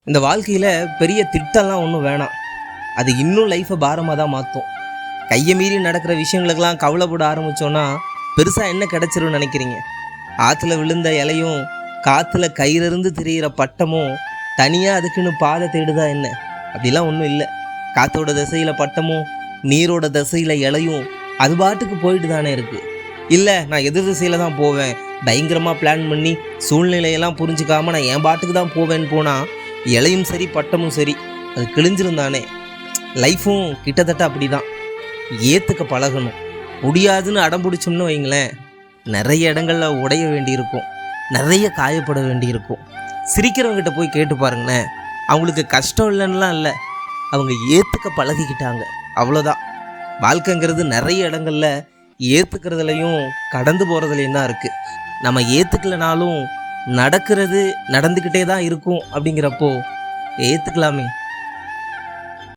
இந்த வாழ்க்கையில் பெரிய திட்டம்லாம் ஒன்றும் வேணாம். அது இன்னும் லைஃப்பை பாரமாக தான் மாற்றும். கையை மீறி நடக்கிற விஷயங்களுக்கெல்லாம் கவலைப்பட ஆரம்பித்தோன்னா பெருசாக என்ன கிடச்சிருன்னு நினைக்கிறீங்க? ஆற்றுல விழுந்த இலையும் காற்றுல கயிறிருந்து திரியிற பட்டமும் தனியாக அதுக்குன்னு பாதை தேடுதா என்ன? அப்படிலாம் ஒன்றும் இல்லை. காற்றோட திசையில் பட்டமும் நீரோட திசையில் இலையும் அது பாட்டுக்கு போயிட்டு தானே இருக்குது. இல்லை நான் எதிர் திசையில் தான் போவேன், பயங்கரமாக பிளான் பண்ணி சூழ்நிலையெல்லாம் புரிஞ்சுக்காமல் நான் என் பாட்டுக்கு தான் போவேன்னு போனால் இலையும் சரி பட்டமும் சரி அது கிழிஞ்சிருந்தானே. லைஃப்பும் கிட்டத்தட்ட அப்படி தான். ஏற்றுக்க பழகணும். முடியாதுன்னு அடம் பிடிச்சோம்னு வைங்களேன், நிறைய இடங்களில் உடைய வேண்டியிருக்கும், நிறைய காயப்பட வேண்டியிருக்கும். சிரிக்கிறவங்ககிட்ட போய் கேட்டு பாருங்களேன், அவங்களுக்கு கஷ்டம் இல்லைன்னுலாம் இல்லை, அவங்க ஏற்றுக்க பழகிக்கிட்டாங்க, அவ்வளோதான். வாழ்க்கைங்கிறது நிறைய இடங்களில் ஏற்றுக்கிறதுலையும் கடந்து போகிறதுலையும் தான் இருக்குது. நம்ம ஏற்றுக்கலைனாலும் நடக்கிறது நடந்துக்கிட்டே தான் இருக்கும். அப்படிங்கிறப்போ ஏற்றுக்கலாமே.